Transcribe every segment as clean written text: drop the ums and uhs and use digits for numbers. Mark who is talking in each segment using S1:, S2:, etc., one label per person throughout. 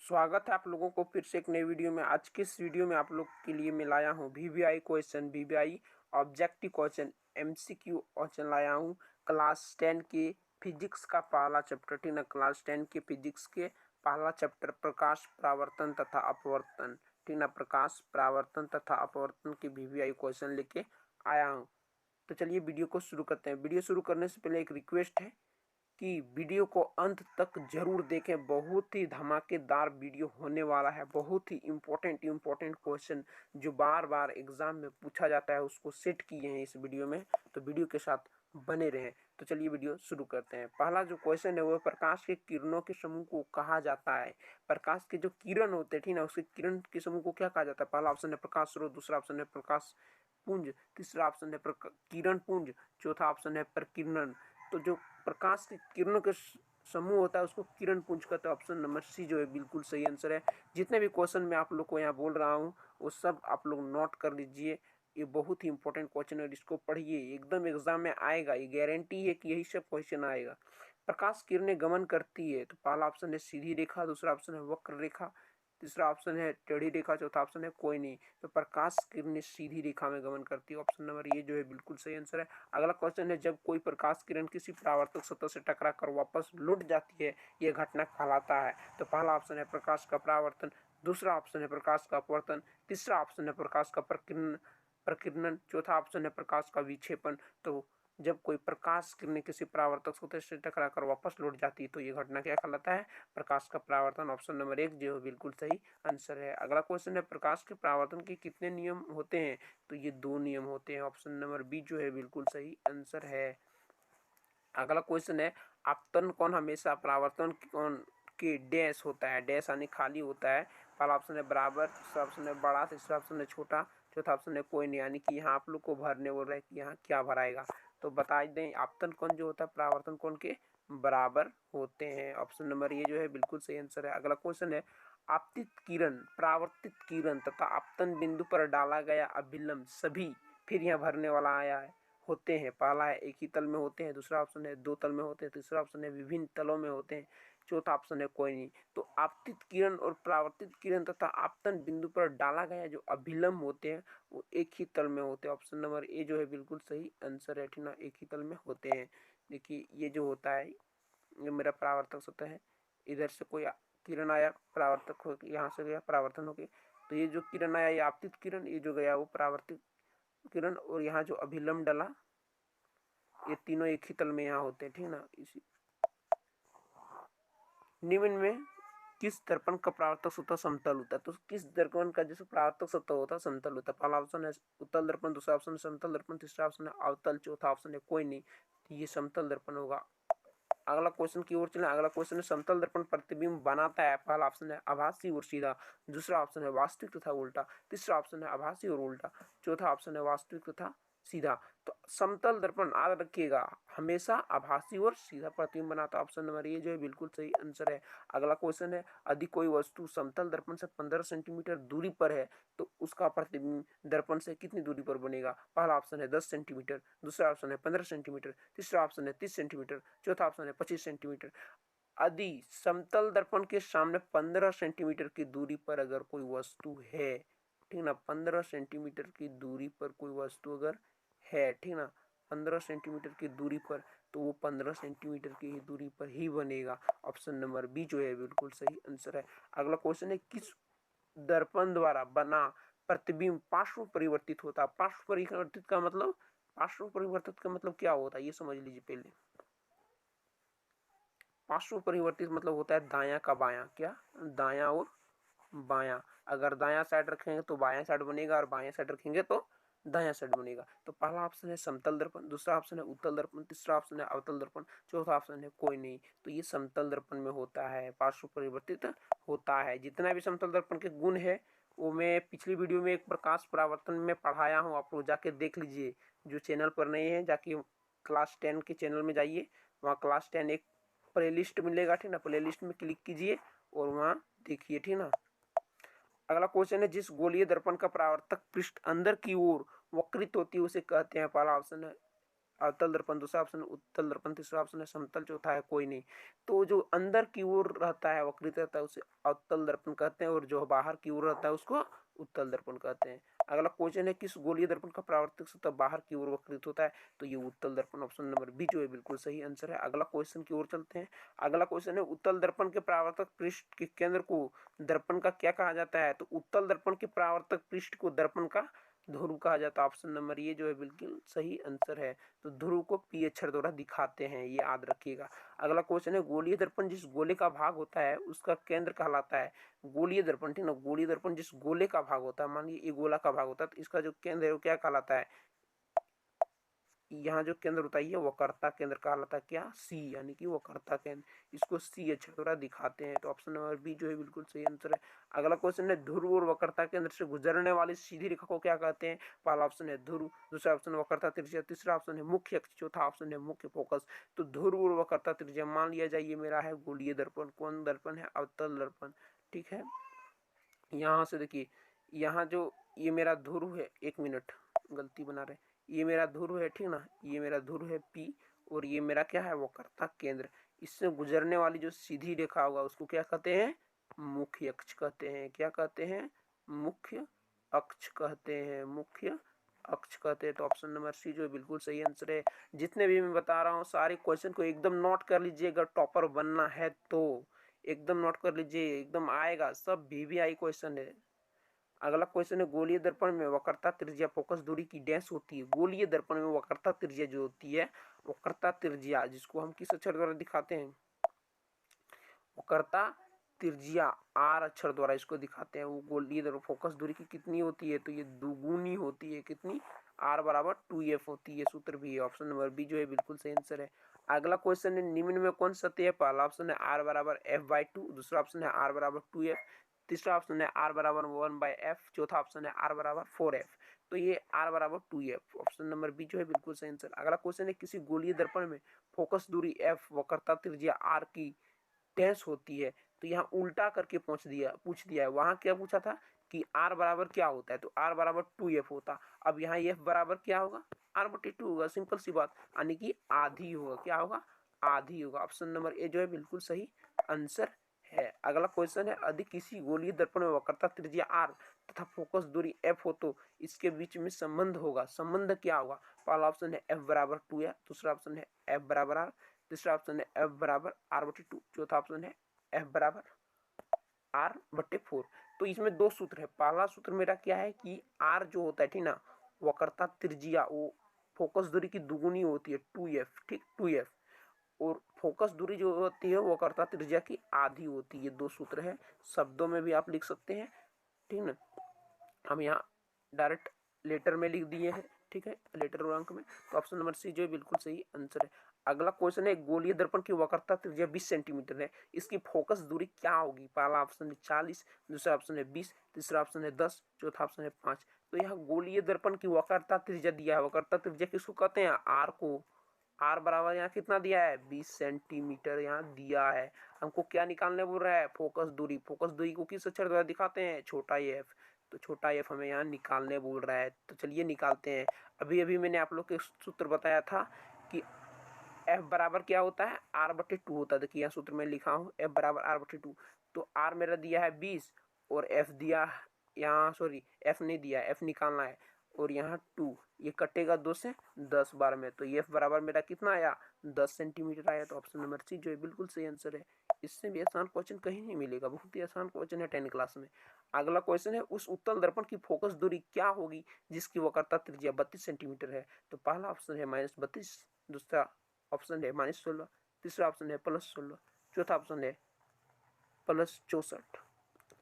S1: स्वागत है आप लोगों को फिर से एक नई वीडियो में। आज के इस वीडियो में आप लोग के लिए मैं लाया हूँ VVI question, VVI objective question, MCQ question लाया हूँ। क्लास 10 के फिजिक्स का पहला चैप्टर, ठीक ना। क्लास 10 के फिजिक्स के पहला चैप्टर प्रकाश परावर्तन तथा अपवर्तन, ठीक ना। प्रकाश परावर्तन तथा अपवर्तन के वीवीआई क्वेश्चन लेके आया हूँ। तो चलिए वीडियो को शुरू करते हैं। वीडियो शुरू करने से पहले एक रिक्वेस्ट है कि वीडियो को अंत तक जरूर देखें। बहुत ही धमाकेदार वीडियो होने वाला है। बहुत ही इम्पोर्टेंट क्वेश्चन जो बार बार एग्जाम में पूछा जाता है उसको सेट किए हैं इस वीडियो में, तो वीडियो के साथ बने रहें। तो चलिए वीडियो शुरू करते हैं। पहला जो क्वेश्चन है वो प्रकाश के किरणों के समूह को कहा जाता है। प्रकाश के जो किरण होते हैं, ठीक ना, उसके किरण के समूह को क्या कहा जाता है? पहला ऑप्शन है प्रकाश स्रोत, दूसरा ऑप्शन है प्रकाश पुंज, तीसरा ऑप्शन है किरण पुंज, चौथा ऑप्शन है प्रकीर्णन। तो जो प्रकाश की किरणों के समूह होता है उसको किरण पुंज कहते हैं। ऑप्शन नंबर सी जो है बिल्कुल सही आंसर है। जितने भी क्वेश्चन मैं आप लोग को यहाँ बोल रहा हूँ वो सब आप लोग नोट कर लीजिए। ये बहुत ही इंपॉर्टेंट क्वेश्चन है, इसको पढ़िए, एकदम एग्जाम में आएगा। ये गारंटी है कि यही सब क्वेश्चन आएगा। प्रकाश किरणें गमन करती है, तो पहला ऑप्शन है सीधी रेखा, दूसरा ऑप्शन है वक्र रेखा, तीसरा ऑप्शन है टेढ़ी रेखा, चौथा ऑप्शन है कोई नहीं। तो प्रकाश किरणें सीधी रेखा में गमन करती है। ऑप्शन नंबर ये जो है बिल्कुल सही आंसर है। अगला क्वेश्चन है जब कोई प्रकाश किरण किसी परावर्तक सतह से टकरा कर वापस लौट जाती है यह घटना कहलाता है। तो पहला ऑप्शन है प्रकाश का परावर्तन, दूसरा ऑप्शन है प्रकाश का अपवर्तन, तीसरा ऑप्शन है प्रकाश का प्रकीर्णन, चौथा ऑप्शन है प्रकाश का विक्षेपण। तो जब कोई प्रकाश किरणें किसी परावर्तक सतह से टकराकर वापस लौट जाती है तो ये घटना क्या कहलाता है? प्रकाश का परावर्तन। ऑप्शन नंबर 1 जो बिल्कुल सही आंसर है। अगला क्वेश्चन है प्रकाश के परावर्तन के कितने नियम होते हैं? तो ये 2 नियम होते हैं। ऑप्शन नंबर बी जो है बिल्कुल सही आंसर है। अगला क्वेश्चन है आपतन कोण हमेशा परावर्तन कोण के डैश होता है। डैश यानी खाली होता है। पहला ऑप्शन है बराबर, दूसरा ऑप्शन है बड़ा, तीसरा ऑप्शन है छोटा, चौथा ऑप्शन है कोई नहीं। यानी कि यहाँ आप लोग को भरने बोल रहे हैं कि यहाँ क्या भराएगा। तो बता दें आपतन कोण जो होता है परावर्तन कोण के बराबर होते हैं। ऑप्शन नंबर ये जो है बिल्कुल सही आंसर है। अगला क्वेश्चन है आपतित किरण, परावर्तित किरण तथा आपतन बिंदु पर डाला गया अभिलंब सभी, फिर यहाँ भरने वाला आया है, होते हैं। पहला है एक ही तल में होते हैं, दूसरा ऑप्शन है 2 तल में होते हैं, तीसरा ऑप्शन है विभिन्न तलों में होते हैं, चौथा ऑप्शन है कोई नहीं। तो आपतित किरण और परावर्तित किरण तथा आपतन बिंदु पर डाला गया जो अभिलंब होते हैं वो एक ही तल में होते हैं। ऑप्शन नंबर ए जो है बिल्कुल सही आंसर है, ठीक ना, एक ही तल में होते हैं। देखिए ये जो होता है ये मेरा परावर्तक सतह है, इधर से कोई किरण आया परावर्तक हो, यहाँ से गया परावर्तन हो गया, तो ये जो किरण आया ये आपतित किरण, ये जो गया वो परावर्तित किरण, और यहाँ जो अभिलंब डला ये तीनों एक ही तल में यहाँ होते हैं, ठीक ना। इसी निम्न में किस दर्पण का परावर्तक सतह समतल होता है? तो किस दर्पण का जैसे परावर्तक सतह होता है समतल होता है? पहला ऑप्शन है उत्तल दर्पण, दूसरा ऑप्शन है समतल दर्पण, तीसरा ऑप्शन है अवतल, चौथा ऑप्शन है कोई नहीं। तो ये समतल दर्पण होगा। अगला क्वेश्चन की ओर चलें। अगला क्वेश्चन है समतल दर्पण प्रतिबिंब बनाता है। पहला ऑप्शन है आभासी और सीधा, दूसरा ऑप्शन है वास्तविक तथा उल्टा, तीसरा ऑप्शन है आभासी और उल्टा, चौथा ऑप्शन है वास्तविक तथा सीधा। तो समतल दर्पण याद रखिएगा हमेशा आभासी और सीधा प्रतिबिंब बनाता है। ऑप्शन नंबर ये जो है बिल्कुल सही आंसर है। अगला क्वेश्चन है यदि कोई वस्तु समतल दर्पण से 15 सेंटीमीटर दूरी पर है तो उसका प्रतिबिंब दर्पण से कितनी दूरी पर बनेगा? पहला ऑप्शन है 10 सेंटीमीटर, दूसरा ऑप्शन है 15 सेंटीमीटर, तीसरा ऑप्शन है 30 सेंटीमीटर, चौथा ऑप्शन है 25 सेंटीमीटर। यदि समतल दर्पण के सामने 15 सेंटीमीटर की दूरी पर अगर कोई वस्तु है, ठीक ना, 15 सेंटीमीटर की दूरी पर कोई वस्तु अगर है, ठीक ना, 15 सेंटीमीटर की दूरी पर, तो वो 15 सेंटीमीटर की दूरी पर ही बनेगा। ऑप्शन नंबर बी जो है बिल्कुल सही आंसर है। अगला क्वेश्चन है किस दर्पण द्वारा बना प्रतिबिंब पार्श्व परिवर्तित होता है? पार्श्व परिवर्तित का मतलब क्या होता है ये समझ लीजिए पहले। पार्श्व परिवर्तित मतलब होता है दायां का बायां, क्या, दायां और बायां। अगर दायां साइड रखेंगे तो बायां साइड बनेगा और बायां साइड रखेंगे तो दायां साइड बनेगा। तो पहला ऑप्शन है समतल दर्पण, दूसरा ऑप्शन है उत्तल दर्पण, तीसरा ऑप्शन है अवतल दर्पण, चौथा ऑप्शन है कोई नहीं। तो ये समतल दर्पण में होता है, पार्श्व परिवर्तित होता है। जितना भी समतल दर्पण के गुण है वो मैं पिछली वीडियो में एक प्रकाश परावर्तन में पढ़ाया हूँ, आप लोग जाके देख लीजिए। जो चैनल पर नहीं है जाके क्लास 10 के चैनल में जाइए, वहाँ क्लास 10 एक प्ले लिस्ट मिलेगा, ठीक ना, प्ले लिस्ट में क्लिक कीजिए और वहाँ देखिए, ठीक ना। अगला क्वेश्चन है जिस गोलीय दर्पण का परावर्तक पृष्ठ अंदर की ओर वक्रित होती है उसे कहते हैं? पहला ऑप्शन है अवतल दर्पण, दूसरा ऑप्शन है उत्तल दर्पण, तीसरा ऑप्शन है समतल, चौथा है कोई नहीं। तो जो अंदर की ओर रहता है, वक्रित रहता है, उसे अवतल दर्पण कहते हैं, और जो बाहर की ओर रहता है उसको उत्तल दर्पण कहते हैं। अगला क्वेश्चन है किस गोलीय दर्पण का परावर्तक सतह बाहर की ओर वक्रित होता है, तो ये उत्तल दर्पण, ऑप्शन नंबर बी जो है बिल्कुल सही आंसर है। अगला क्वेश्चन की ओर चलते हैं। अगला क्वेश्चन है उत्तल दर्पण के परावर्तक पृष्ठ के केंद्र को दर्पण का क्या कहा जाता है, तो उत्तल दर्पण के परावर्तक पृष्ठ को दर्पण का ध्रुव कहा जाता है। ऑप्शन नंबर ये जो है बिल्कुल सही आंसर है। तो ध्रुव को पी अक्षर द्वारा दिखाते हैं, ये याद रखिएगा। अगला क्वेश्चन है गोलीय दर्पण जिस गोले का भाग होता है उसका केंद्र कहलाता है। गोलीय दर्पण, ठीक ना, गोलीय दर्पण जिस गोले का भाग होता है, मान लीजिए ये गोला का भाग होता है, तो इसका जो केंद्र है वो क्या कहलाता है, यहाँ जो केंद्र होता है ये वक्रता केंद्र कहलाता है। क्या, सी, यानी कि वक्रता केंद्र, इसको सी अक्षर द्वारा दिखाते हैं। तो ऑप्शन नंबर बी जो है बिल्कुल सही आंसर है। अगला क्वेश्चन है ध्रुव और वक्रता केंद्र से गुजरने वाली सीधी रेखा को क्या कहते हैं, पहला ऑप्शन है ध्रुव, दूसरा ऑप्शन वक्रता त्रिज्या, तीसरा ऑप्शन है मुख्य अक्ष, चौथा ऑप्शन है मुख्य फोकस। तो ध्रुव और वक्रता त्रिज्या मान लिया जाए ये मेरा है गोलीय दर्पण। कौन दर्पण है, अवतल दर्पण, ठीक है। यहाँ से देखिए, यहाँ जो ये मेरा ध्रुव है, एक मिनट गलती बना रहे, ये मेरा ध्रुव है, ठीक ना, ये मेरा ध्रुव है पी, और ये मेरा क्या है, वक्रता केंद्र। इससे गुजरने वाली जो सीधी रेखा होगा उसको क्या कहते हैं, मुख्य अक्ष कहते हैं। क्या कहते हैं, मुख्य अक्ष कहते हैं, मुख्य अक्ष कहते हैं। तो ऑप्शन नंबर सी जो है बिल्कुल सही आंसर है। जितने भी मैं बता रहा हूँ सारे क्वेश्चन को एकदम नोट कर लीजिए, अगर टॉपर बनना है तो एकदम नोट कर लीजिए, एकदम आएगा, सब वीवीआई क्वेश्चन है। अगला क्वेश्चन है गोलीय दर्पण में वक्रता त्रिज्या फोकस दूरी की डैश होती है। गोलीय दर्पण में वक्रता त्रिज्या जो होती है, वक्रता त्रिज्या जिसको हम किस अक्षर द्वारा दिखाते हैं, वक्रता त्रिज्या आर अक्षर द्वारा इसको दिखाते हैं। वो गोलीय दर्पण फोकस दूरी की कितनी होती है, तो ये दुगुनी होती है। कितनी, आर बराबर 2f होती है। सूत्र भी है। ऑप्शन नंबर बी जो है बिल्कुल सही आंसर है। अगला क्वेश्चन है निम्न में कौन सत्य है, पहला ऑप्शन है आर बराबर f/2, दूसरा ऑप्शन है आर बराबर 2f, तीसरा ऑप्शन है आर बराबर 1/f, चौथा ऑप्शन है आर बराबर 4f। तो ये आर बराबर 2f, ऑप्शन नंबर बी जो है बिल्कुल सही आंसर। अगला क्वेश्चन है किसी गोलीय दर्पण में फोकस दूरी f वक्रता त्रिज्या r की डैश होती है। तो यहाँ उल्टा करके पूछ दिया है। वहां क्या पूछा था कि r बराबर क्या होता है, तो r बराबर 2f होता। अब यहाँ f बराबर क्या होगा, r/2 होगा, सिंपल सी बात, यानी कि आधी होगा। क्या होगा, आधी होगा। ऑप्शन नंबर ए जो है बिल्कुल सही आंसर है। अगला क्वेश्चन है यदि किसी गोलीय दर्पण में वक्रता त्रिज्या r तथा फोकस दूरी f हो तो इसके बीच में संबंध होगा। संबंध क्या होगा, पहला ऑप्शन है f बराबर 2f, दूसरा ऑप्शन है f बराबर r, तीसरा ऑप्शन है f बराबर r/2, चौथा ऑप्शन है f बराबर r/4। तो इसमें दो सूत्र है। पहला सूत्र मेरा क्या है कि r जो होता है, ठीक ना, वक्रता त्रिज्या वो फोकस दूरी की दुगुनी होती है 2f, ठीक, 2f, और फोकस दूरी जो होती है वो वक्रता त्रिज्या की आधी होती है। ये दो सूत्र है, शब्दों में भी आप लिख सकते हैं, ठीक ना। हम यहाँ डायरेक्ट लेटर में लिख दिए हैं, ठीक है, लेटर और अंक में। तो ऑप्शन नंबर सी जो है बिल्कुल सही आंसर है। अगला क्वेश्चन है गोलीय दर्पण की वक्रता त्रिज्या 20 सेंटीमीटर है, इसकी फोकस दूरी क्या होगी, पहला ऑप्शन है 40, दूसरा ऑप्शन है 20, तीसरा ऑप्शन है 10, चौथा ऑप्शन है 5। तो यहाँ गोलीय दर्पण की वक्रता त्रिज्या दिया है। वक्रता त्रिज्या किसको कहते हैं, आर को। आर बराबर यहाँ कितना दिया है, 20 सेंटीमीटर यहाँ दिया है। हमको क्या निकालने बोल रहा है, फोकस दूरी। फोकस दूरी को किस अक्षर द्वारा दिखाते हैं, छोटा एफ। तो छोटा एफ हमें यहाँ निकालने बोल रहा है, तो चलिए निकालते हैं। अभी अभी मैंने आप लोग के सूत्र बताया था कि एफ बराबर क्या होता है, r/2 होता है। देखिए यहाँ सूत्र में लिखा हूँ एफ बराबर r/2। तो r मेरा दिया है 20 और f दिया, यहाँ सॉरी f नहीं दिया, f निकालना है, और यहाँ 2, ये कटेगा 2 से 10 बार में, तो ये f बराबर मेरा कितना आया, 10 सेंटीमीटर आया। तो ऑप्शन नंबर सी जो है बिल्कुल सही आंसर है। इससे भी आसान क्वेश्चन कहीं नहीं मिलेगा, बहुत ही आसान क्वेश्चन है 10 क्लास में। अगला क्वेश्चन है उस उत्तल दर्पण की फोकस दूरी क्या होगी जिसकी वक्रता त्रिज्या 32 सेंटीमीटर है। तो पहला ऑप्शन है -32, दूसरा ऑप्शन है -16, तीसरा ऑप्शन है +16, चौथा ऑप्शन है +64।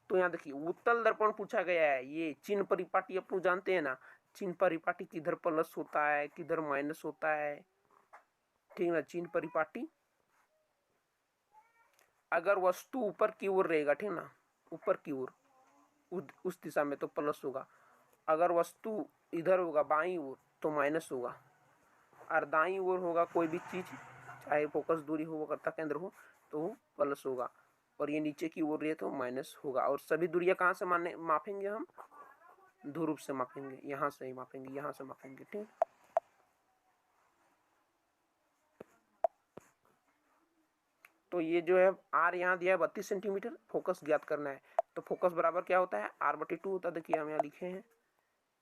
S1: तो यहाँ देखिए उत्तल दर्पण पूछा गया है। ये चिन्ह परिपाटी आप लोग जानते हैं ना, चिन्ह परिपाटी किधर प्लस होता है किधर माइनस होता है, ठीक ना। चिन्ह परिपाटी अगर वस्तु ऊपर की ओर रहेगा, ठीक ना, ऊपर की ओर उस दिशा में तो प्लस होगा। अगर वस्तु इधर होगा बाईं ओर तो माइनस होगा, और दाईं ओर होगा कोई भी चीज, चाहे फोकस दूरी हो वक्रता केंद्र हो, तो प्लस होगा, और ये नीचे की ओर रहे तो माइनस होगा। और सभी दूरियां कहाँ से मापेंगे हम, ध्रुव से मापेंगे, यहाँ से ही मापेंगे, यहाँ से मापेंगे, ठीक। तो ये जो है आर यहाँ दिया है 32 सेंटीमीटर, फोकस ज्ञात करना है। तो फोकस बराबर क्या होता है, r/2 होता है। देखिए हम यहाँ लिखे हैं,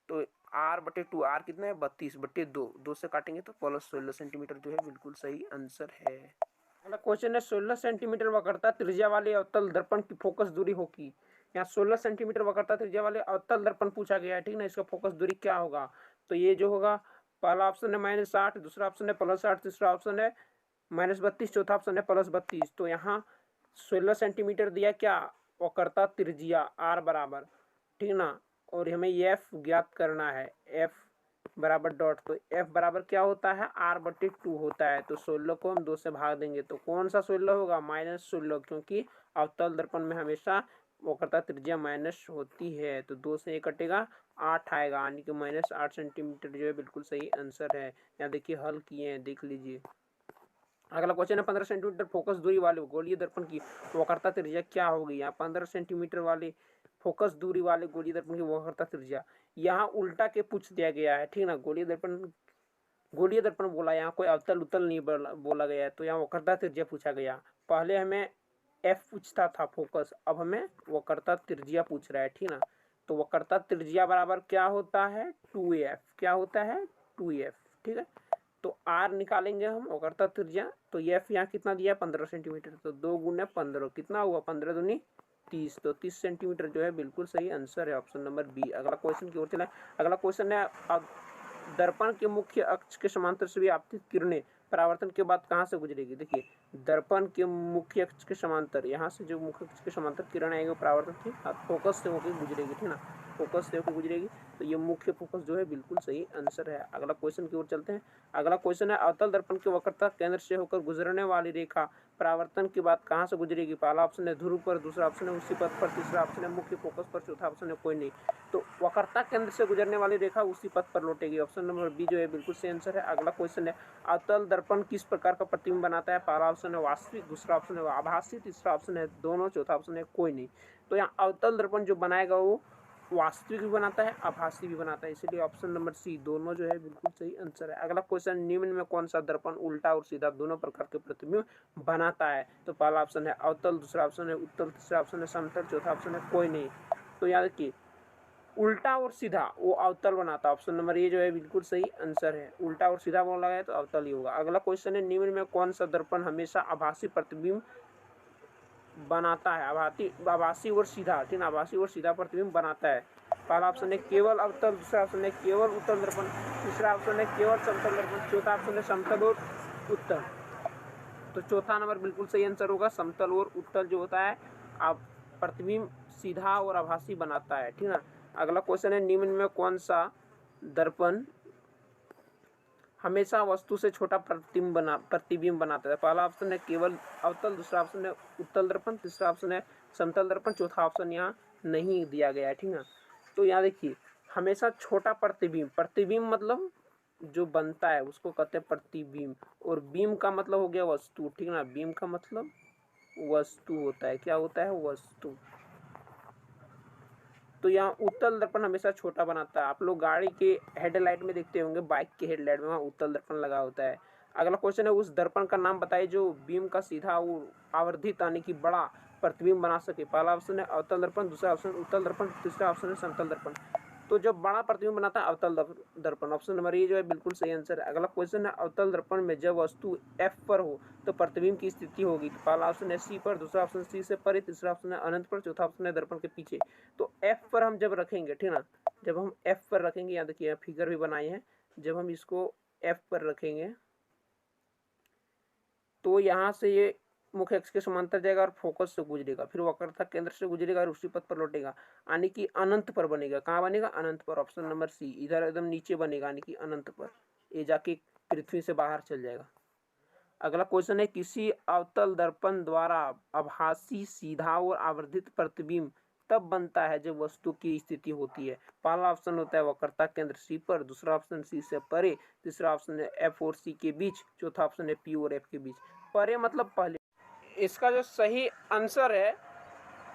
S1: तो r/2, r कितना है 32/2, 2 से काटेंगे तो प्लस 16 सेंटीमीटर जो है बिल्कुल सही आंसर है। अगला क्वेश्चन है 16 सेंटीमीटर वक्रता त्रिज्या वाले अवतल दर्पण की फोकस दूरी होगी। यहाँ 16 सेंटीमीटर वक्रता त्रिज्या वाले अवतल दर्पण पूछा गया है, ठीक ना। इसका फोकस दूरी क्या होगा, तो ये जो होगा, पहला ऑप्शन है -60, दूसरा ऑप्शन है +60, तीसरा ऑप्शन है -32, चौथा ऑप्शन है +32। तो यहाँ 16 सेंटीमीटर दिया क्या, वक्रता त्रिज्या r बराबर, ठीक ना, और हमें f ज्ञात करना है, f बराबर डॉट। तो f बराबर क्या होता है, r/2 होता है। तो 16 को हम 2 से भाग देंगे तो कौन सा 16 होगा, -16, क्योंकि अवतल दर्पण में हमेशा वक्रता त्रिज्या माइनस होती है। तो 2 से 1 कटेगा, 8 आएगा, यानी कि -8 सेंटीमीटर जो है बिल्कुल सही आंसर है। यहाँ देखिए हल किए हैं, देख लीजिए। अगला क्वेश्चन है 15 सेंटीमीटर फोकस दूरी वाले गोलीय दर्पण की वक्रता त्रिज्या क्या होगी। यहाँ 15 सेंटीमीटर वाले फोकस दूरी वाले गोलीय दर्पण की वक्रता त्रिज्या यहाँ उल्टा के पूछ दिया गया है, ठीक ना। गोलीय दर्पण बोला, यहाँ कोई अवतल उत्तल नहीं बोला गया है। तो यहाँ वक्रता त्रिज्या पूछा गया। पहले हमें एफ पूछता था फोकस, अब हमें वक्रता त्रिज्या पूछ रहा है, ठीक ना। तो वक्रता त्रिज्या बराबर क्या होता है, 2f, क्या होता है 2f, ठीक है। तो r निकालेंगे हम वक्रता त्रिज्या, तो f यहाँ कितना दिया 15 सेंटीमीटर, तो 2 × 15 कितना हुआ, 15 दूनी 30, तो 30 सेंटीमीटर जो है बिल्कुल सही आंसर है, ऑप्शन नंबर बी। अगला क्वेश्चन की ओर चला। अगला क्वेश्चन है दर्पण के मुख्य अक्ष के समांतर से भी आपतित किरणें परावर्तन के बाद कहाँ से गुजरेगी। देखिए दर्पण के मुख्य अक्ष के समांतर, यहाँ से जो मुख्य अक्ष के समांतर किरण आएगी वो परावर्तन के फोकस से होकर गुजरेगी, ठीक ना, फोकस से होकर गुजरेगी। तो ये मुख्य फोकस जो है बिल्कुल सही आंसर है। अगला क्वेश्चन की ओर चलते हैं। अगला क्वेश्चन है अवतल दर्पण की वक्रता केंद्र से होकर गुजरने वाली रेखा परावर्तन के बाद कहाँ से गुजरेगी। पहला ऑप्शन है ध्रुव पर, दूसरा ऑप्शन है उसी पथ पर, तीसरा ऑप्शन है मुख्य फोकस पर, चौथा ऑप्शन है कोई नहीं। तो वक्रता केंद्र से गुजरने वाली रेखा उसी पथ पर लौटेगी, ऑप्शन नंबर बी जो है बिल्कुल सही आंसर है। अगला क्वेश्चन है अवतल दर्पण किस प्रकार का प्रतिबिंब बनाता है। पहला ऑप्शन है वास्तविक, दूसरा ऑप्शन है आभासी, तीसरा ऑप्शन है दोनों, चौथा ऑप्शन है कोई नहीं। तो यहाँ अवतल दर्पण जो बनाएगा वो वास्तविक भी बनाता है, आभासी भी बनाता है, इसलिए ऑप्शन नंबर सी दोनों जो है बिल्कुल सही आंसर है। अगला क्वेश्चन निम्न में कौन सा दर्पण उल्टा और सीधा दोनों प्रकार के प्रतिबिंब बनाता है। तो पहला ऑप्शन है अवतल, दूसरा ऑप्शन है उत्तल, तीसरा ऑप्शन है समतल, चौथा ऑप्शन है कोई नहीं। तो याद रखिए उल्टा और सीधा वो अवतल बनाता है, ऑप्शन नंबर ए जो है बिल्कुल सही आंसर है। उल्टा और सीधा बोला गया तो अवतल ही होगा। अगला क्वेश्चन है निम्न में कौन सा दर्पण हमेशा आभासी प्रतिबिंब बनाता है। आभासी और सीधा, ठीक है, आभासी और सीधा प्रतिबिंब बनाता है। पहला ऑप्शन है केवल अवतल, दूसरा ऑप्शन है केवल उत्तल दर्पण, तीसरा ऑप्शन है केवल समतल दर्पण, चौथा ऑप्शन है समतल और उत्तल। तो चौथा नंबर बिल्कुल सही आंसर होगा, समतल और उत्तल जो होता है आप प्रतिबिंब सीधा और आभासी बनाता है, ठीक है। अगला क्वेश्चन है निम्न में कौन सा दर्पण हमेशा वस्तु से छोटा प्रतिबिंब बनाता है। पहला ऑप्शन है केवल अवतल, दूसरा ऑप्शन है उत्तल दर्पण, तीसरा ऑप्शन है समतल दर्पण, चौथा ऑप्शन यहाँ नहीं दिया गया है, ठीक है। तो यहाँ देखिए हमेशा छोटा प्रतिबिंब मतलब जो बनता है उसको कहते हैं प्रतिबिंब, और बीम का मतलब हो गया वस्तु, ठीक है ना। बीम का मतलब वस्तु होता है, क्या होता है, वस्तु। तो यहाँ उत्तल दर्पण हमेशा छोटा बनाता है। आप लोग गाड़ी के हेडलाइट में देखते होंगे, बाइक के हेडलाइट में वहाँ उत्तल दर्पण लगा होता है। अगला क्वेश्चन है उस दर्पण का नाम बताइए जो बीम का सीधा और आवर्धित यानी कि बड़ा प्रतिबिंब बना सके। पहला ऑप्शन है अवतल दर्पण, दूसरा ऑप्शन उत्तल दर्पण, तीसरा ऑप्शन है समतल दर्पण। तो जब बड़ा प्रतिबिंब बनाता है अवतल दर्पण, ऑप्शन नंबर ए जो है बिल्कुल सही आंसर है। अगला क्वेश्चन है अवतल दर्पण में जब वस्तु एफ पर हो तो प्रतिबिंब की स्थिति होगी। तो पहला ऑप्शन है सी पर, दूसरा ऑप्शन सी से परे, तीसरा ऑप्शन है अनंत पर, चौथा ऑप्शन है दर्पण के पीछे। तो एफ पर हम जब रखेंगे, ठीक ना, जब हम एफ पर रखेंगे, यहाँ देखिए फिगर भी बनाए हैं, जब हम इसको एफ पर रखेंगे तो यहाँ से ये मुख्य अक्ष के समांतर जाएगा और फोकस से गुजरेगा, फिर वक्रता केंद्र से गुजरेगा और उसी पथ पर लौटेगा, यानी कि अनंत पर बनेगा। कहाँ बनेगा, अनंत पर, ऑप्शन नंबर सी। इधर एकदम नीचे बनेगा यानी कि अनंत पर, ये जाके पृथ्वी से बाहर चल जाएगा। अगला क्वेश्चन है किसी अवतल दर्पण द्वारा आभासी सीधा और आवर्धित प्रतिबिंब तब बनता है जब वस्तु की स्थिति होती है। पहला ऑप्शन होता है वक्रता केंद्र सी पर, दूसरा ऑप्शन सी से परे, तीसरा ऑप्शन है एफ और सी के बीच, चौथा ऑप्शन है पी और एफ के बीच। परे मतलब पहले, इसका जो सही आंसर है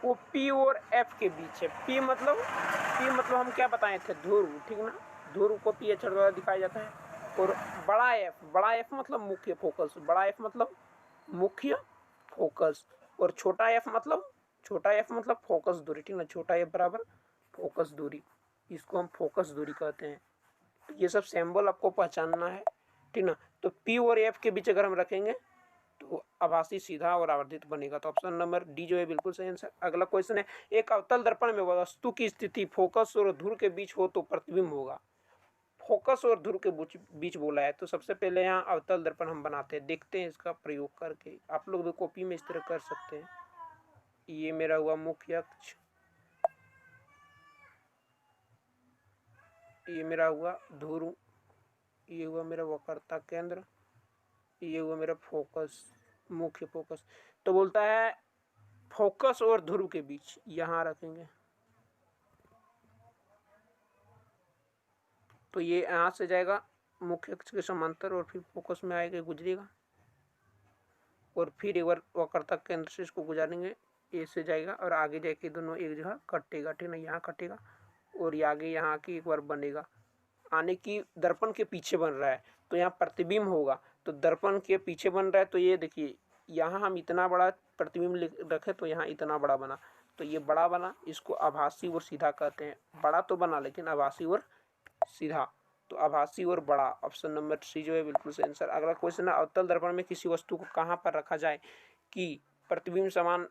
S1: वो पी और एफ के बीच है। पी मतलब हम क्या बताए थे, ध्रुव, ठीक ना, ध्रुव को पी अक्षर द्वारा दिखाया जाता है। और बड़ा एफ मतलब मुख्य फोकस, बड़ा एफ मतलब मुख्य फोकस, और छोटा एफ मतलब फोकस दूरी, ठीक ना, छोटा एफ बराबर फोकस दूरी, इसको हम फोकस दूरी कहते हैं। तो ये सब सिंबल आपको पहचानना है, ठीक ना। तो पी और एफ के बीच अगर हम रखेंगे तो आभासी, सीधा और आवर्धित बनेगा। तो ऑप्शन नंबर डी जो है बिल्कुल सही आंसर। अगला क्वेश्चन है, एक अवतल दर्पण में वस्तु की स्थिति फोकस और ध्रुव के बीच हो तो प्रतिबिंब होगा। फोकस और ध्रुव के बीच बोला है, तो सबसे पहले यहाँ अवतल दर्पण हम बनाते हैं, देखते हैं इसका प्रयोग करके। आप लोग भी कॉपी में इस तरह कर सकते हैं। ये मेरा हुआ मुख्य अक्ष, ये मेरा हुआ ध्रुव, ये हुआ मेरा वक्रता केंद्र, ये हुआ मेरा फोकस, मुख्य फोकस। तो बोलता है फोकस और ध्रुव के बीच यहाँ रखेंगे, तो ये यहाँ से जाएगा मुख्य अक्ष के समांतर और फिर फोकस में आएगा, गुजरेगा, और फिर एक बार वक्रता केंद्र से इसको गुजारेंगे, ए से जाएगा और आगे जाके दोनों एक जगह कटेगा, ठीक ना, यहाँ कटेगा और ये आगे यहाँ की एक बार बनेगा, आने की दर्पण के पीछे बन रहा है तो यहाँ प्रतिबिंब होगा। तो दर्पण के पीछे बन रहा है, तो ये देखिए यहाँ हम इतना बड़ा प्रतिबिंब रखे तो यहाँ इतना बड़ा बना, तो ये बड़ा बना, इसको आभासी और सीधा कहते हैं। बड़ा तो बना लेकिन आभासी और सीधा, तो आभासी और बड़ा, ऑप्शन नंबर सी जो है बिल्कुल सही आंसर। अगला क्वेश्चन है, अवतल दर्पण में किसी वस्तु को कहाँ पर रखा जाए कि प्रतिबिंब समान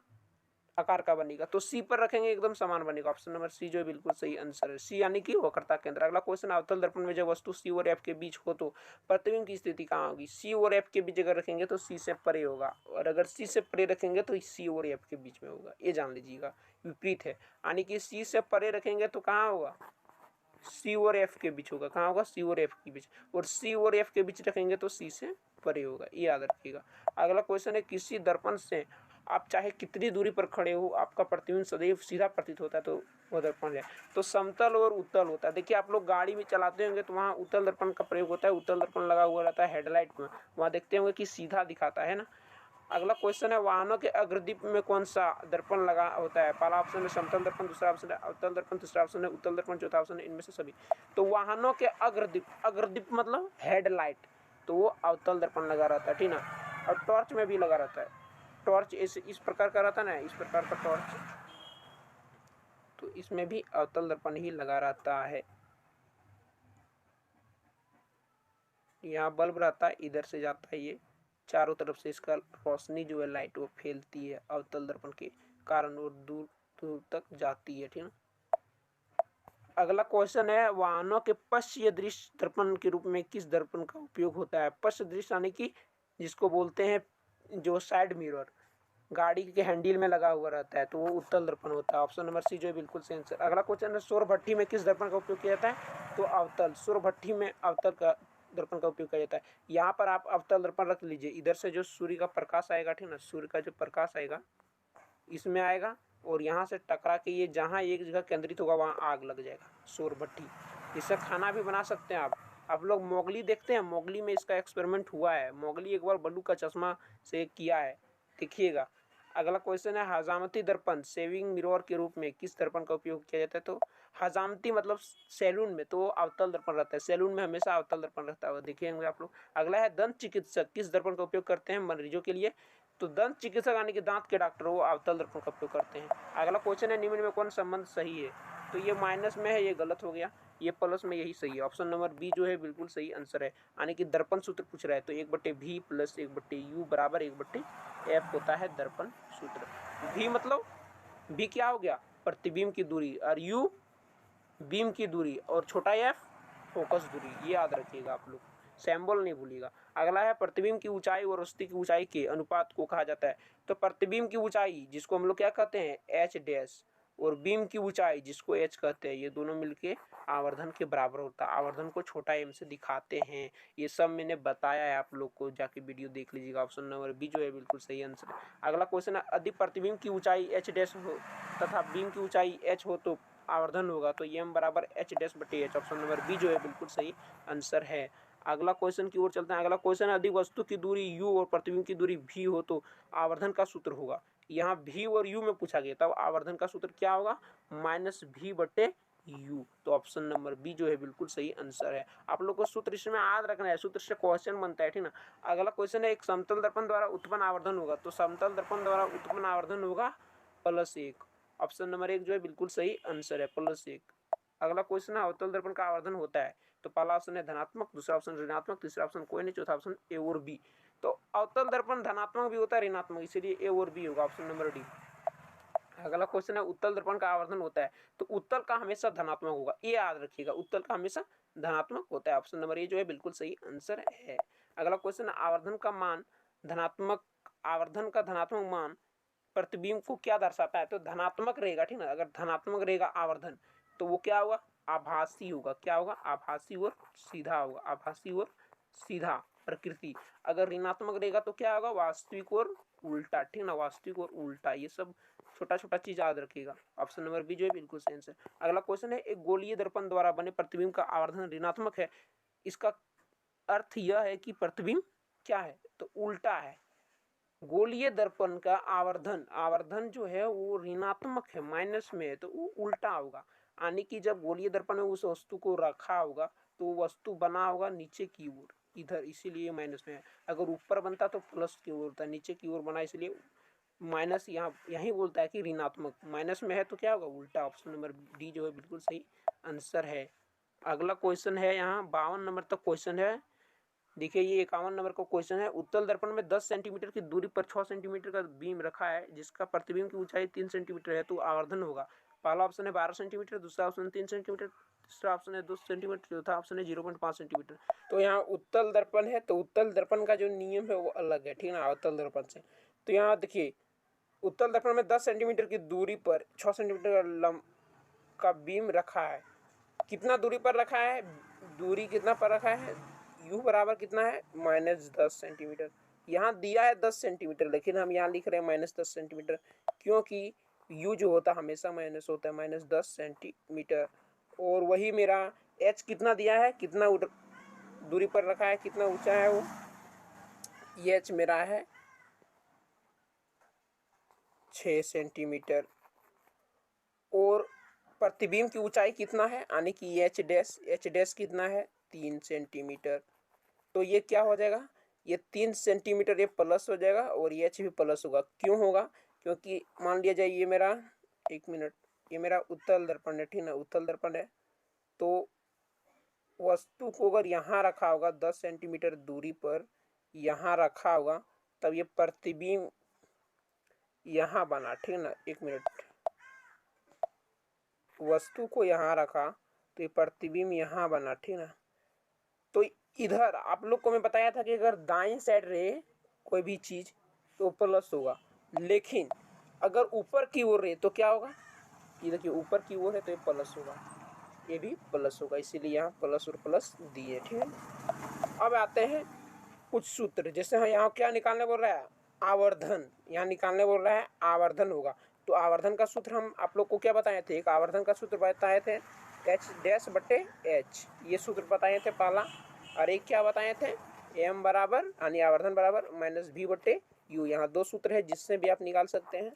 S1: आकार का बनेगा। तो सी पर रखेंगे, एकदम समान बनेगा, ऑप्शन नंबर सी जो है बिल्कुल सही आंसर है, सी यानी कि वक्रता केंद्र। अगला क्वेश्चन, अवतल दर्पण में जब वस्तु सी और एफ के बीच हो तो प्रतिबिंब की स्थिति कहाँ होगी। सी और एफ के बीच अगर रखेंगे तो सी से परे होगा, और अगर सी से परे रखेंगे तो सी और एफ के बीच में होगा, ये जान लीजिएगा, विपरीत है, यानी कि सी से परे रखेंगे तो कहाँ होगा, सी और एफ के बीच होगा, कहाँ होगा, सी और एफ के बीच, और सी और एफ के बीच रखेंगे तो सी से परे होगा, ये याद रखिएगा। अगला क्वेश्चन है, किसी दर्पण से आप चाहे कितनी दूरी पर खड़े हो आपका प्रतिबिंब सदैव सीधा प्रतीत होता है, तो वो दर्पण है। तो समतल और उत्तल होता है। देखिए आप लोग गाड़ी में चलाते होंगे तो वहाँ उत्तल दर्पण का प्रयोग होता है, उत्तल दर्पण लगा हुआ रहता है हेडलाइट में, वहाँ देखते होंगे कि सीधा दिखाता है ना। अगला क्वेश्चन है, वाहनों के अग्रदीप में कौन सा दर्पण लगा होता है। पहला ऑप्शन है समतल दर्पण, दूसरा ऑप्शन है अवतल दर्पण, तीसरा ऑप्शन है उत्तल दर्पण, चौथा ऑप्शन है इनमें से सभी। तो वाहनों के अग्रदीप, अग्रदीप मतलब हेडलाइट, तो वो अवतल दर्पण लगा रहता है, ठीक ना। और टॉर्च में भी लगा रहता है, टॉर्च इस प्रकार का रहता है ना, इस प्रकार का टॉर्च, तो इसमें भी अवतल दर्पण ही लगा रहता है। यहाँ बल्ब रहता है, इधर से जाता है, ये चारों तरफ से इसका रोशनी जो है लाइट वो फैलती है अवतल दर्पण के कारण और दूर दूर तक जाती है, ठीक ना। अगला क्वेश्चन है, वाहनों के पश्च दृश्य दर्पण के रूप में किस दर्पण का उपयोग होता है। पश्च दृश्य यानी कि जिसको बोलते हैं जो साइड मिरर गाड़ी के हैंडल में लगा हुआ रहता है, तो वो उत्तल दर्पण होता है, ऑप्शन नंबर सी जो है बिल्कुल सही आंसर। अगला क्वेश्चन है, सौर भट्ठी में किस दर्पण का उपयोग किया जाता है। तो अवतल, सौर भट्ठी में अवतल का दर्पण का उपयोग किया जाता है। यहाँ पर आप अवतल दर्पण रख लीजिए, इधर से जो सूर्य का प्रकाश आएगा, ठीक ना, सूर्य का जो प्रकाश आएगा इसमें आएगा और यहाँ से टकरा के ये जहाँ एक जगह केंद्रित होगा वहाँ आग लग जाएगा, सौर भट्ठी। इससे खाना भी बना सकते हैं आप लोग मोगली देखते हैं, मोगली में इसका एक्सपेरिमेंट हुआ है, मोगली एक बार बल्लू का चश्मा से किया है, देखिएगा। अगला क्वेश्चन है, हजामती दर्पण सेविंग मिरर के रूप में किस दर्पण का उपयोग किया जाता है। तो हजामती मतलब सैलून में, तो अवतल दर्पण रहता है, सैलून में हमेशा अवतल दर्पण रहता है, देखिएंगे आप लोग। अगला है, दंत चिकित्सक किस दर्पण का उपयोग करते हैं मरीजों के लिए। तो दंत चिकित्सक यानी कि दांत के डॉक्टर वो अवतल दर्पण का उपयोग करते हैं। अगला क्वेश्चन है, निम्न में कौन संबंध सही है। तो ये माइनस में है, ये गलत हो गया, ये प्लस में यही सही है, ऑप्शन नंबर बी जो है बिल्कुल सही आंसर है। यानी कि दर्पण सूत्र पूछ रहा है, तो 1/v प्लस 1/u बराबर 1/f होता है दर्पण सूत्र। v मतलब v क्या हो गया, प्रतिबिंब की दूरी, और u बीम की दूरी, और छोटा f फोकस दूरी, ये याद रखिएगा आप लोग, सिंबल नहीं भूलिएगा। अगला है, प्रतिबिंब की ऊंचाई और वस्तु की ऊंचाई के अनुपात को कहा जाता है। तो प्रतिबिंब की ऊंचाई जिसको हम लोग क्या कहते हैं h डैश, और बीम की ऊंचाई जिसको h कहते हैं, ये दोनों मिलके आवर्धन के बराबर होता है। आवर्धन को छोटा m से दिखाते हैं, ये सब मैंने बताया है, आप लोग को जाके वीडियो देख लीजिएगा। ऑप्शन नंबर बी जो है बिल्कुल सही आंसर है। अगला क्वेश्चन है, यदि प्रतिबिंब की ऊंचाई h डैश हो तथा बीम की ऊंचाई h हो तो आवर्धन होगा। तो m बराबर h डैश बटे h, ऑप्शन नंबर बी जो है बिल्कुल सही आंसर है। अगला क्वेश्चन की ओर चलते हैं। अगला क्वेश्चन है, यदि वस्तु की दूरी u और प्रतिबिंब की दूरी v हो तो आवर्धन का सूत्र होगा। यहाँ v और u में पूछा गया, तब आवर्धन का सूत्र क्या होगा, -v/u यू। तो ऑप्शन नंबर बी जो है बिल्कुल सही आंसर है। आप लोग को सूत्र इसमें याद रखना है, सूत्र से क्वेश्चन बनता है, ठीक ना। अगला क्वेश्चन है, एक समतल दर्पण द्वारा उत्पन्न आवर्धन होगा, तो समतल दर्पण द्वारा उत्पन्न आवर्धन होगा +1। ऑप्शन नंबर 1 जो है बिल्कुल सही आंसर है, +1। अगला क्वेश्चन है, अवतल दर्पण का आवर्धन होता है, तो पहला ऑप्शन है धनात्मक, दूसरा ऑप्शन ऋणात्मक, तीसरा ऑप्शन कोई नहीं, चौथा ऑप्शन ए और बी। तो अवतल दर्पण धनात्मक भी होता है, ऋणात्मक, इसीलिए ए और बी होगा, ऑप्शन नंबर डी। अगला क्वेश्चन है, उत्तल दर्पण का आवर्धन होता है, तो उत्तल का हमेशा धनात्मक होगा, ये याद रखिएगा, उत्तल का हमेशा धनात्मक होता है। ऑप्शन नंबर ए जो है बिल्कुल सही आंसर है। अगला क्वेश्चन है, आवर्धन का मान धनात्मक, आवर्धन का धनात्मक मान प्रतिबिंब को क्या दर्शाता है, तो धनात्मक रहेगा, ठीक ना। अगर धनात्मक रहेगा आवर्धन तो वो क्या होगा, आभासी होगा। क्या होगा, आभासी और सीधा होगा, आभासी और सीधा प्रकृति। अगर ऋणात्मक रहेगा तो क्या होगा, वास्तविक और उल्टा, ठीक ना, वास्तविक और उल्टा। ये सब छोटा छोटा चीज याद रखिएगा। ऑप्शन नंबर बी जो है बिल्कुल सही आंसर। अगला क्वेश्चन है, एक गोलीय दर्पण द्वारा बने प्रतिबिंब का आवर्धन ऋणात्मक है, इसका अर्थ यह है कि प्रतिबिंब क्या है, तो उल्टा है। गोलीय दर्पण का आवर्धन, आवर्धन जो है वो ऋणात्मक है, माइनस में है, तो वो उल्टा होगा। यानी कि जब गोलीय दर्पण में उस वस्तु को रखा होगा तो वो वस्तु बना होगा नीचे की ओर, इधर, इसीलिए माइनस में है। अगर ऊपर बनता तो प्लस की ओर होता, नीचे की ओर बना इसलिए माइनस। यहाँ यही बोलता है कि ऋणात्मक, माइनस में है तो क्या होगा, उल्टा। ऑप्शन नंबर डी जो है बिल्कुल सही आंसर है। अगला क्वेश्चन है, यहाँ 52 नंबर तक क्वेश्चन है। देखिए, ये 51 नंबर का क्वेश्चन है, उत्तल दर्पण में 10 सेंटीमीटर की दूरी पर 6 सेंटीमीटर का बीम रखा है, जिसका प्रतिबिंब की ऊंचाई 3 सेंटीमीटर है, तो आवर्धन होगा। पहला ऑप्शन है 12 सेंटीमीटर, दूसरा ऑप्शन 3 सेंटीमीटर, तीसरा ऑप्शन है 2 सेंटीमीटर, चौथा ऑप्शन है 0.5 सेंटीमीटर। तो यहाँ उत्तल दर्पण है, तो उत्तल दर्पण का जो नियम है वो अलग है, ठीक है ना, अवतल दर्पण से। तो यहाँ देखिए, उत्तल दर्पण में 10 सेंटीमीटर की दूरी पर 6 सेंटीमीटर का बीम रखा है। कितना दूरी पर रखा है, दूरी कितना पर रखा है, यू बराबर कितना है, -10 सेंटीमीटर। यहाँ दिया है 10 सेंटीमीटर, लेकिन हम यहाँ लिख रहे हैं -10 सेंटीमीटर, क्योंकि यू जो होता है हमेशा माइनस होता है, -10 सेंटीमीटर। और वही मेरा एच कितना दिया है, कितना दूरी पर रखा है, कितना ऊंचा है वो, ये एच मेरा है 6 सेंटीमीटर। और प्रतिबिंब की ऊंचाई कितना है, यानी कि एच डैश कितना है, 3 सेंटीमीटर। तो ये क्या हो जाएगा, ये 3 सेंटीमीटर ये प्लस हो जाएगा और ये एच भी प्लस होगा। क्यों होगा, क्योंकि मान लिया जाए ये मेरा, एक मिनट, ये मेरा उत्तल दर्पण है, ठीक ना, उत्तल दर्पण है। तो वस्तु को अगर यहाँ रखा होगा 10 सेंटीमीटर दूरी पर, यहाँ रखा होगा, तब ये प्रतिबिंब यहाँ बना, ठीक ना। एक मिनट, वस्तु को यहाँ रखा तो ये प्रतिबिंब यहाँ बना, ठीक ना। तो इधर आप लोग को मैं बताया था कि अगर दाएं साइड रहे कोई भी चीज तो प्लस होगा, लेकिन अगर ऊपर की ओर रहे तो क्या होगा, ये देखिए ऊपर की ओर है तो ये प्लस होगा, ये भी प्लस होगा, इसीलिए यहाँ प्लस और प्लस दिए, ठीक है। अब आते हैं कुछ सूत्र, जैसे हम यहाँ क्या निकालने बोल रहा है, आवर्धन, यहाँ निकालने बोल रहा है आवर्धन होगा। तो आवर्धन का सूत्र हम आप लोग को क्या बताए थे, एक आवर्धन का सूत्र बताए थे एच डैश बटे एच, ये सूत्र बताए थे पहला। और एक क्या बताए थे, एम बराबर यानी आवर्धन बराबर -v बटे यू। यहाँ दो सूत्र है जिससे भी आप निकाल सकते हैं।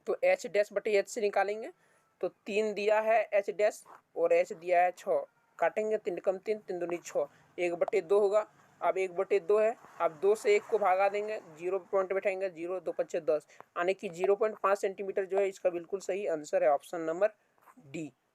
S1: तो एच डैश बटे एच से निकालेंगे तो 3 दिया है एच डैश और एच दिया है 6, काटेंगे 3 कम 3, 3 दूनी 6, 1/2 होगा। अब 1/2 है, अब 2 से 1 को भागा देंगे, 0 पॉइंट बैठाएंगे, 0 2 5 10, यानी कि 0.5 सेंटीमीटर जो है इसका बिल्कुल सही आंसर है, ऑप्शन नंबर डी।